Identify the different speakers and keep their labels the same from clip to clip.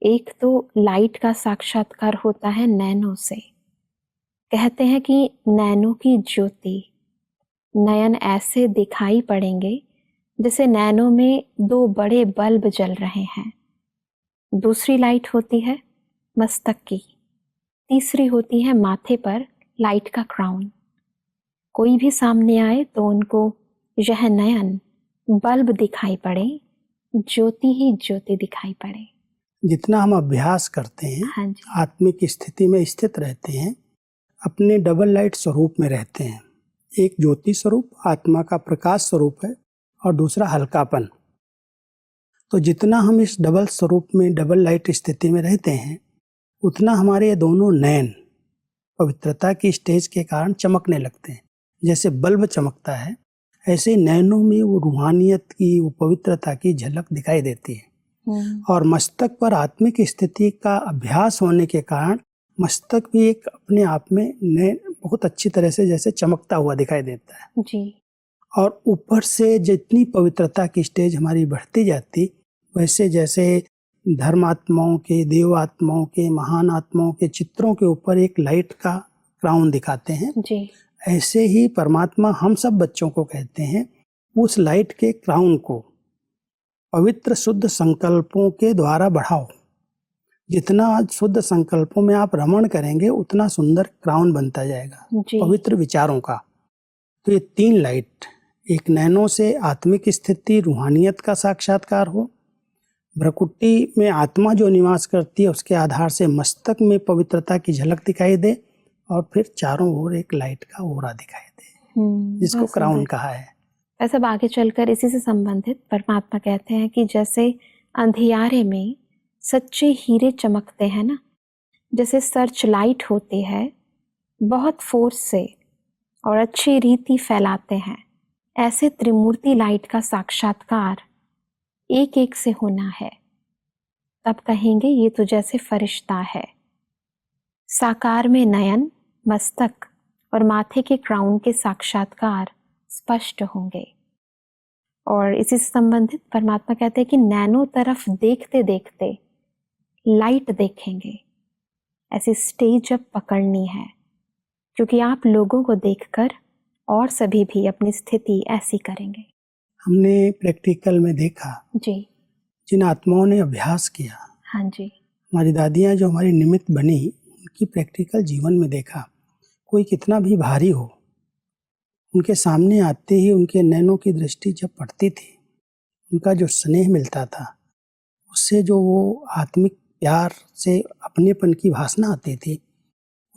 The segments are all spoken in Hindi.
Speaker 1: एक तो लाइट का साक्षात्कार होता है नैनो से। कहते हैं कि नैनो की ज्योति, नयन ऐसे दिखाई पड़ेंगे जैसे नैनो में दो बड़े बल्ब जल रहे हैं। दूसरी लाइट होती है मस्तक की, तीसरी होती है माथे पर लाइट का क्राउन। कोई भी सामने आए तो उनको यह नयन बल्ब दिखाई पड़े, ज्योति ही ज्योति दिखाई पड़े।
Speaker 2: जितना हम अभ्यास करते हैं,
Speaker 1: हाँ जी,
Speaker 2: आत्मिक स्थिति में स्थित रहते हैं, अपने डबल लाइट स्वरूप में रहते हैं। एक ज्योति स्वरूप आत्मा का प्रकाश स्वरूप है और दूसरा हल्कापन। तो जितना हम इस डबल स्वरूप में, डबल लाइट स्थिति में रहते हैं, उतना हमारे ये दोनों नयन पवित्रता की स्टेज के कारण चमकने लगते हैं। जैसे बल्ब चमकता है, ऐसे ही नयनों में वो रूहानियत की, वो पवित्रता की झलक दिखाई देती है। और मस्तक पर आत्मिक स्थिति का अभ्यास होने के कारण मस्तक भी एक अपने आप में बहुत अच्छी तरह से जैसे चमकता हुआ दिखाई देता है
Speaker 1: जी।
Speaker 2: और ऊपर से जितनी पवित्रता की स्टेज हमारी बढ़ती जाती, वैसे जैसे धर्मात्माओं के, देवात्माओं के, महान आत्माओं के चित्रों के ऊपर एक लाइट का क्राउन दिखाते हैं
Speaker 1: जी।
Speaker 2: ऐसे ही परमात्मा हम सब बच्चों को कहते हैं, उस लाइट के क्राउन को पवित्र शुद्ध संकल्पों के द्वारा बढ़ाओ। जितना शुद्ध संकल्पों में आप रमण करेंगे, उतना सुंदर क्राउन बनता जाएगा पवित्र विचारों का। तो ये तीन लाइट, एक नैनो से आत्मिक स्थिति, रूहानियत का साक्षात्कार हो, भ्रकुटी में आत्मा जो निवास करती है उसके आधार से मस्तक में पवित्रता की झलक दिखाई दे, और फिर चारों ओर एक लाइट का ओरा दिखाई दे, जिसको क्राउन कहा है।
Speaker 1: ऐसा आगे चलकर इसी से संबंधित परमात्मा कहते हैं कि जैसे अंधियारे में सच्चे हीरे चमकते हैं ना, जैसे सर्च लाइट होती है, बहुत फोर्स से और अच्छी रीति फैलाते हैं, ऐसे त्रिमूर्ति लाइट का साक्षात्कार एक एक से होना है। तब कहेंगे ये तो जैसे फरिश्ता है। साकार में नयन, मस्तक और माथे के क्राउन के साक्षात्कार स्पष्ट होंगे। और इसी से संबंधित परमात्मा कहते हैं कि नैनो तरफ देखते देखते लाइट देखेंगे। ऐसी स्टेज अब पकड़नी है, क्योंकि आप लोगों को देखकर और सभी भी अपनी स्थिति ऐसी करेंगे।
Speaker 2: हमने प्रैक्टिकल में देखा
Speaker 1: जी।
Speaker 2: जिन आत्माओं ने अभ्यास किया,
Speaker 1: हाँ जी,
Speaker 2: हमारी दादियाँ जो हमारी निमित्त बनी, उनकी प्रैक्टिकल जीवन में देखा, कोई कितना भी भारी हो, उनके सामने आते ही उनके नैनों की दृष्टि जब पड़ती थी, उनका जो स्नेह मिलता था, उससे जो वो आत्मिक प्यार से अपनेपन की भासना आती थी,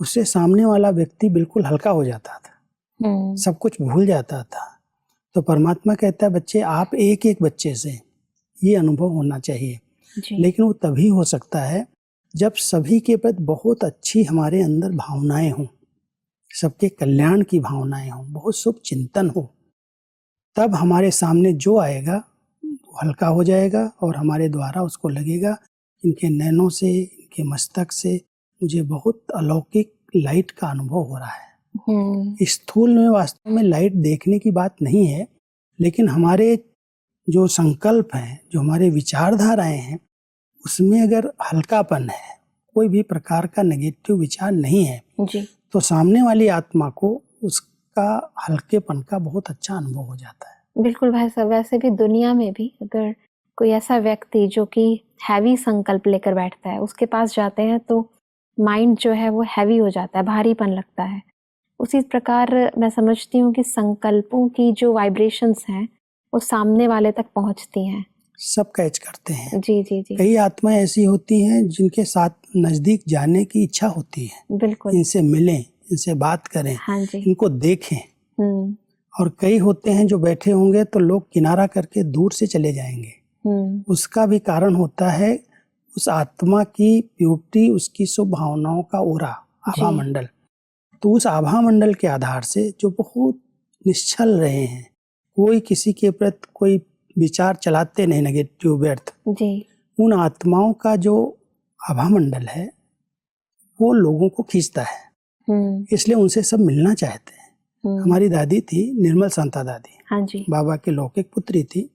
Speaker 2: उससे सामने वाला व्यक्ति बिल्कुल हल्का हो जाता था, सब कुछ भूल जाता था। तो परमात्मा कहता है, बच्चे आप एक एक बच्चे से ये अनुभव होना चाहिए। लेकिन वो तभी हो सकता है जब सभी के प्रति बहुत अच्छी हमारे अंदर भावनाएं हों, सबके कल्याण की भावनाएं हों, बहुत शुभ चिंतन हो। तब हमारे सामने जो आएगा वो हल्का हो जाएगा और हमारे द्वारा उसको लगेगा इनके नैनों से, इनके मस्तक से मुझे बहुत अलौकिक लाइट का अनुभव हो रहा है। स्थूल में वास्तव में लाइट देखने की बात नहीं है, लेकिन हमारे जो संकल्प हैं, जो हमारे विचारधाराएं हैं, उसमें अगर हल्कापन है, कोई भी प्रकार का नेगेटिव विचार नहीं है
Speaker 1: जी,
Speaker 2: तो सामने वाली आत्मा को उसका हल्केपन का बहुत अच्छा अनुभव हो जाता है।
Speaker 1: बिल्कुल भाई साहब। वैसे भी दुनिया में भी अगर कोई ऐसा व्यक्ति जो कि हैवी संकल्प लेकर बैठता है, उसके पास जाते हैं तो माइंड जो है वो हैवी हो जाता है, भारीपन लगता है। उसी प्रकार मैं समझती हूँ कि संकल्पों की जो वाइब्रेशंस हैं वो सामने वाले तक पहुँचती हैं, सब
Speaker 2: कैच करते हैं।
Speaker 1: जी जी जी।
Speaker 2: कई आत्माएं ऐसी होती हैं जिनके साथ नजदीक जाने की इच्छा होती है,
Speaker 1: बिल्कुल,
Speaker 2: इनसे मिलें, इनसे बात करें,
Speaker 1: हाँ जी,
Speaker 2: इनको देखें। और कई होते हैं जो बैठे होंगे तो लोग किनारा करके दूर से चले जाएंगे। उसका भी कारण होता है उस आत्मा की प्योरिटी, उसकी शुभ भावनाओं का ओरा, आभा मंडल। तो उस आभा मंडल के आधार से जो बहुत निश्चल रहे हैं, कोई किसी के प्रति कोई विचार चलाते नहीं नेगेटिव व्यर्थ, उन आत्माओं का जो आभा मंडल है वो लोगों को खींचता है, इसलिए उनसे सब मिलना चाहते हैं। हमारी दादी थी निर्मल संता दादी,
Speaker 1: हाँ जी,
Speaker 2: बाबा की लौकिक पुत्री थी।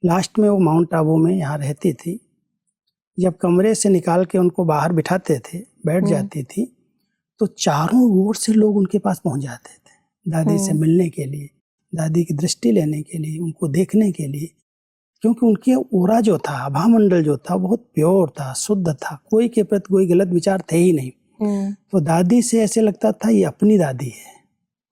Speaker 2: लास्ट में वो माउंट आबू में यहाँ रहती थी। जब कमरे से निकाल के उनको बाहर बिठाते थे, बैठ जाती थी, तो चारों ओर से लोग उनके पास पहुंच जाते थे दादी से मिलने के लिए, दादी की दृष्टि लेने के लिए, उनको देखने के लिए, क्योंकि उनके ओरा जो था, आभा मंडल जो था, बहुत प्योर था, शुद्ध था, कोई के प्रति कोई गलत विचार थे ही नहीं। तो दादी से ऐसे लगता था ये अपनी दादी है,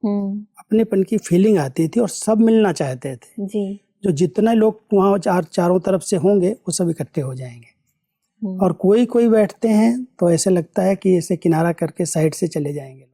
Speaker 2: अपनेपन की फीलिंग आती थी और सब मिलना चाहते थे
Speaker 1: जी।
Speaker 2: जो जितने लोग वहाँ चारों तरफ से होंगे वो सब इकट्ठे हो जाएंगे। और कोई बैठते हैं तो ऐसे लगता है कि ऐसे किनारा करके साइड से चले जाएंगे।